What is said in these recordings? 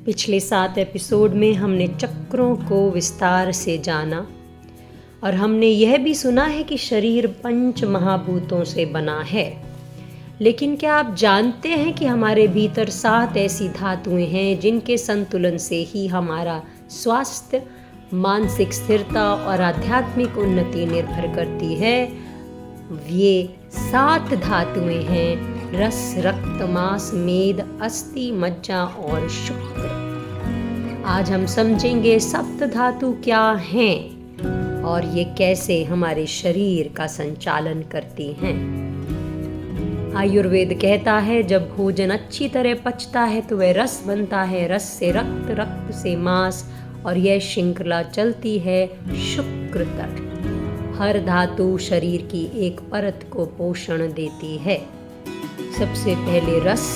पिछले 7 एपिसोड में हमने चक्रों को विस्तार से जाना और हमने यह भी सुना है कि शरीर 5 महाभूतों से बना है। लेकिन क्या आप जानते हैं कि हमारे भीतर 7 ऐसी धातुएं हैं जिनके संतुलन से ही हमारा स्वास्थ्य, मानसिक स्थिरता और आध्यात्मिक उन्नति निर्भर करती है। ये 7 धातुएं हैं रस, रक्त, मांस, मेद, अस्थि, मज्जा और शुक्र। आज हम समझेंगे सप्त धातु क्या हैं और ये कैसे हमारे शरीर का संचालन करती हैं। आयुर्वेद कहता है जब भोजन अच्छी तरह पचता है तो वह रस बनता है, रस से रक्त, रक्त से मांस और यह श्रृंखला चलती है शुक्र तक। हर धातु शरीर की एक परत को पोषण देती है। सबसे पहले रस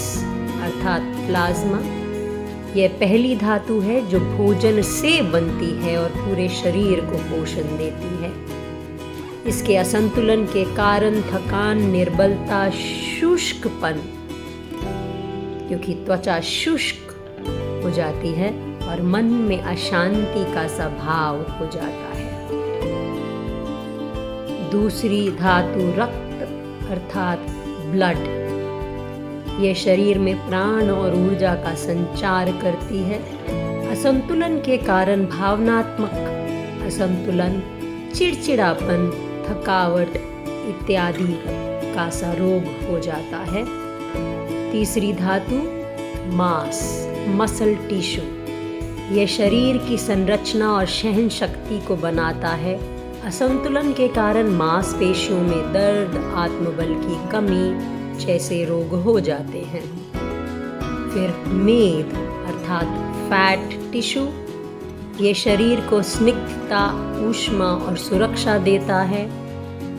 अर्थात प्लाज्मा, यह पहली धातु है जो भोजन से बनती है और पूरे शरीर को पोषण देती है। इसके असंतुलन के कारण थकान, निर्बलता, शुष्कपन, क्योंकि त्वचा शुष्क हो जाती है और मन में अशांति का स्वभाव हो जाता है। दूसरी धातु रक्त अर्थात ब्लड, यह शरीर में प्राण और ऊर्जा का संचार करती है। असंतुलन के कारण भावनात्मक असंतुलन, चिड़चिड़ापन, थकावट इत्यादि का सा रोग हो जाता है। तीसरी धातु मांस, मसल टिश्यू, यह शरीर की संरचना और सहन शक्ति को बनाता है। असंतुलन के कारण मांसपेशियों में दर्द, आत्मबल की कमी जैसे रोग हो जाते हैं। फिर मेद अर्थात फैट टिश्यू, ये शरीर को स्निग्धता, ऊष्मा और सुरक्षा देता है।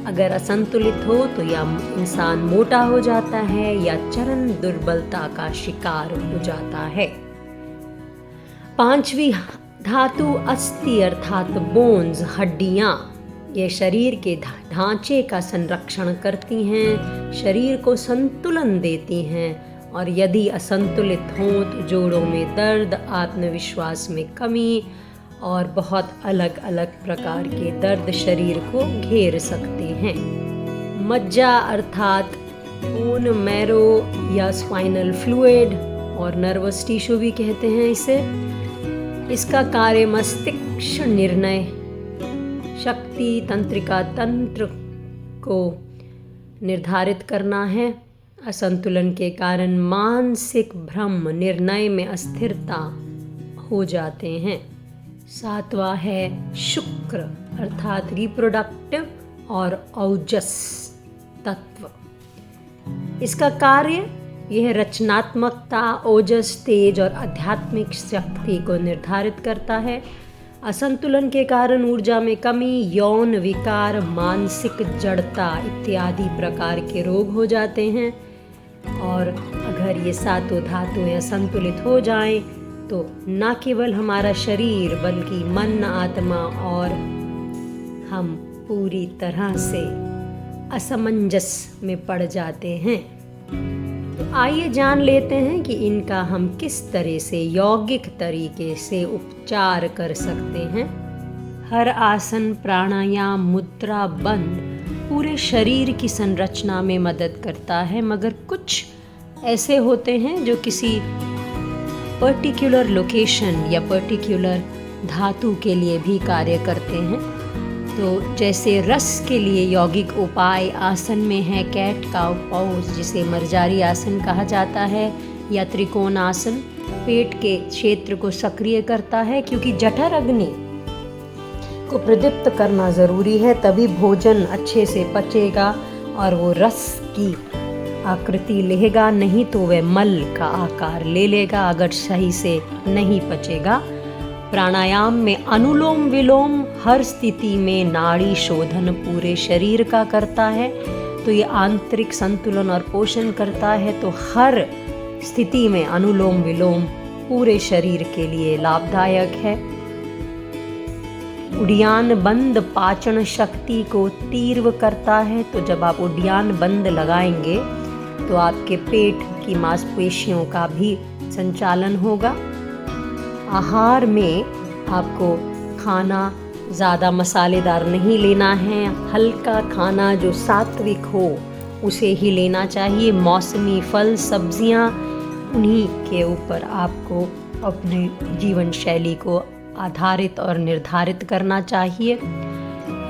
अगर असंतुलित हो तो या इंसान मोटा हो जाता है या चरम दुर्बलता का शिकार हो जाता है। पांचवी धातु अस्थि अर्थात बोन्स, हड्डियां, ये शरीर के ढांचे का संरक्षण करती हैं, शरीर को संतुलन देती हैं और यदि असंतुलित हों तो जोड़ों में दर्द, आत्मविश्वास में कमी और बहुत अलग अलग प्रकार के दर्द शरीर को घेर सकते हैं। मज्जा अर्थात बोन मैरो या स्पाइनल फ्लूइड और नर्वस टिश्यू भी कहते हैं इसे। इसका कार्य मस्तिष्क, निर्णय शक्ति, तंत्रिका तंत्र को निर्धारित करना है। असंतुलन के कारण मानसिक भ्रम, निर्णय में अस्थिरता हो जाते हैं। 7वां है शुक्र अर्थात रिप्रोडक्टिव और औजस तत्व। इसका कार्य यह रचनात्मकता, ओजस, तेज और आध्यात्मिक शक्ति को निर्धारित करता है। असंतुलन के कारण ऊर्जा में कमी, यौन विकार, मानसिक जड़ता इत्यादि प्रकार के रोग हो जाते हैं। और अगर ये 7 धातुएं असंतुलित हो जाएं तो न केवल हमारा शरीर बल्कि मन, आत्मा और हम पूरी तरह से असमंजस में पड़ जाते हैं। तो आइए जान लेते हैं कि इनका हम किस तरह से यौगिक तरीके से उपचार कर सकते हैं। हर आसन, प्राणायाम, मुद्रा, बंद पूरे शरीर की संरचना में मदद करता है, मगर कुछ ऐसे होते हैं जो किसी पर्टिकुलर लोकेशन या पर्टिकुलर धातु के लिए भी कार्य करते हैं। तो जैसे रस के लिए यौगिक उपाय आसन में है कैट काउ पोज, जिसे मर्जारी आसन कहा जाता है, या त्रिकोण आसन पेट के क्षेत्र को सक्रिय करता है, क्योंकि जठर अग्नि को प्रदीप्त करना ज़रूरी है, तभी भोजन अच्छे से पचेगा और वो रस की आकृति लेगा, नहीं तो वह मल का आकार ले लेगा अगर सही से नहीं पचेगा। प्राणायाम में अनुलोम विलोम हर स्थिति में नाड़ी शोधन पूरे शरीर का करता है, तो ये आंतरिक संतुलन और पोषण करता है। तो हर स्थिति में अनुलोम विलोम पूरे शरीर के लिए लाभदायक है। उद्यान बंद पाचन शक्ति को तीव्र करता है, तो जब आप उद्यान बंद लगाएंगे तो आपके पेट की मांसपेशियों का भी संचालन होगा। आहार में आपको खाना ज़्यादा मसालेदार नहीं लेना है, हल्का खाना जो सात्विक हो उसे ही लेना चाहिए। मौसमी फल सब्जियां, उन्हीं के ऊपर आपको अपने जीवन शैली को आधारित और निर्धारित करना चाहिए।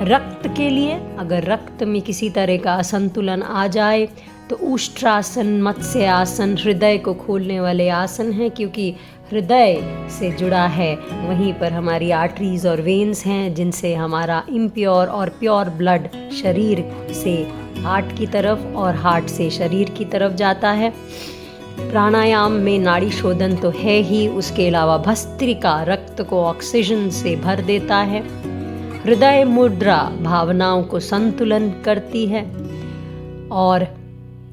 रक्त के लिए, अगर रक्त में किसी तरह का असंतुलन आ जाए तो उष्ट्रासन, मत्स्य आसन हृदय को खोलने वाले आसन हैं, क्योंकि हृदय से जुड़ा है, वहीं पर हमारी आर्टरीज और वेन्स हैं जिनसे हमारा इम्प्योर और प्योर ब्लड शरीर से हार्ट की तरफ और हार्ट से शरीर की तरफ जाता है। प्राणायाम में नाड़ी शोधन तो है ही, उसके अलावा भस्त्रिका रक्त को ऑक्सीजन से भर देता है। हृदय मुद्रा भावनाओं को संतुलन करती है और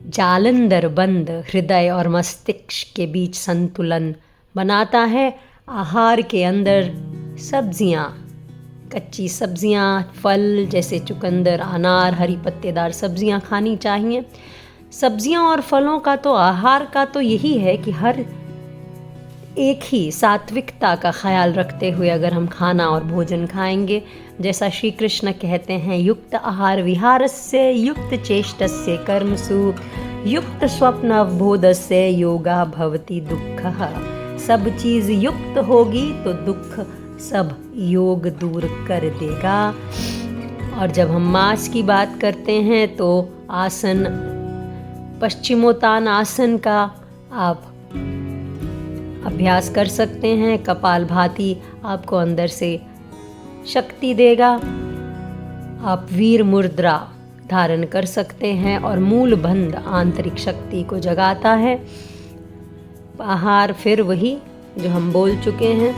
जालंधर बंद हृदय और मस्तिष्क के बीच संतुलन बनाता है। आहार के अंदर सब्जियां, कच्ची सब्जियां, फल जैसे चुकंदर, अनार, हरी पत्तेदार सब्जियां खानी चाहिए। सब्जियां और फलों का तो आहार का तो यही है कि हर एक ही सात्विकता का ख्याल रखते हुए अगर हम खाना और भोजन खाएंगे, जैसा श्री कृष्ण कहते हैं, युक्त आहार विहारस्य युक्त चेष्टस्य कर्मसु युक्त स्वप्न बोधस्य योगा भवति दुःखः। सब चीज़ युक्त होगी तो दुख सब योग दूर कर देगा। और जब हम मांस की बात करते हैं तो आसन, पश्चिमोत्तान का आप अभ्यास कर सकते हैं। कपालभाति आपको अंदर से शक्ति देगा। आप वीर मुद्रा धारण कर सकते हैं और मूल बंध आंतरिक शक्ति को जगाता है। आहार फिर वही जो हम बोल चुके हैं।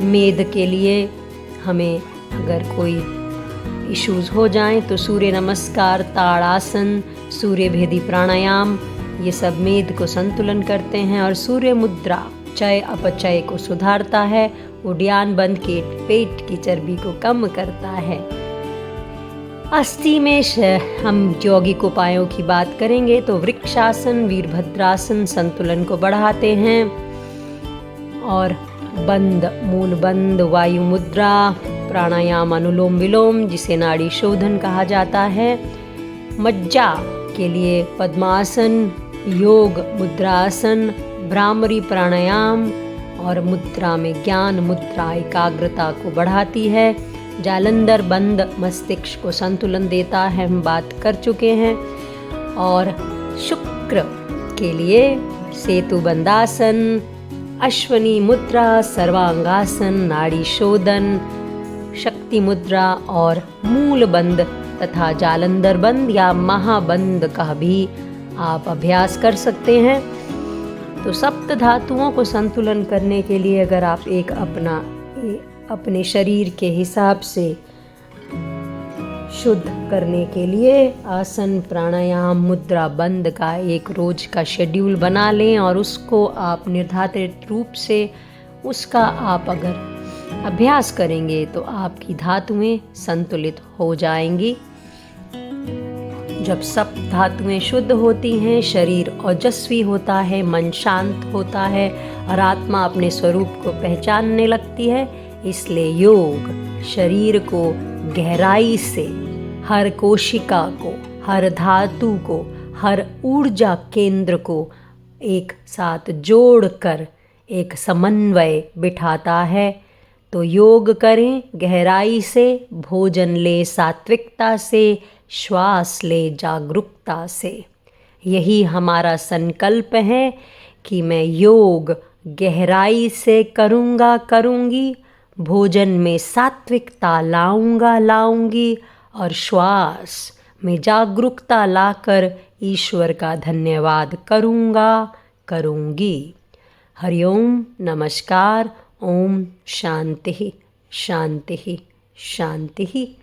मेद के लिए हमें अगर कोई इश्यूज हो जाएं तो सूर्य नमस्कार, ताड़ासन, सूर्य भेदी प्राणायाम, ये सब मेद को संतुलन करते हैं। और सूर्य मुद्रा चय अपचय को सुधारता है, उड्यान बंद के पेट की चर्बी को कम करता है। अस्थि में हम यौगिक उपायों की बात करेंगे तो वृक्षासन, वीरभद्रासन संतुलन को बढ़ाते हैं। और बंद, मूल बंद, वायु मुद्रा, प्राणायाम, अनुलोम विलोम जिसे नाड़ी शोधन कहा जाता है। मज्जा के लिए पद्मासन, योग मुद्रासन, भ्रामरी प्राणायाम और मुद्रा में ज्ञान मुद्रा एकाग्रता को बढ़ाती है। जालंधर बंद मस्तिष्क को संतुलन देता है, हम बात कर चुके हैं। और शुक्र के लिए सेतु बंदासन, अश्वनी मुद्रा, सर्वांगासन, नाड़ी शोधन, शक्ति मुद्रा और मूल बंद तथा जालंधर बंद या महाबंद का भी आप अभ्यास कर सकते हैं। तो सप्त धातुओं को संतुलन करने के लिए अगर आप एक अपने शरीर के हिसाब से शुद्ध करने के लिए आसन, प्राणायाम, मुद्रा बंद का एक रोज का शेड्यूल बना लें और उसको आप निर्धारित रूप से उसका आप अगर अभ्यास करेंगे तो आपकी धातुएं संतुलित हो जाएंगी। जब सब धातुएं शुद्ध होती हैं, शरीर ओजस्वी होता है, मन शांत होता है और आत्मा अपने स्वरूप को पहचानने लगती है। इसलिए योग शरीर को गहराई से, हर कोशिका को, हर धातु को, हर ऊर्जा केंद्र को एक साथ जोड़कर एक समन्वय बिठाता है। तो योग करें गहराई से, भोजन ले सात्विकता से, श्वास ले जागरूकता से। यही हमारा संकल्प है कि मैं योग गहराई से करूँगी, भोजन में सात्विकता लाऊंगी और श्वास में जागरूकता लाकर ईश्वर का धन्यवाद करूँगी। हरिओम, नमस्कार, ओम शांति शांति शांति।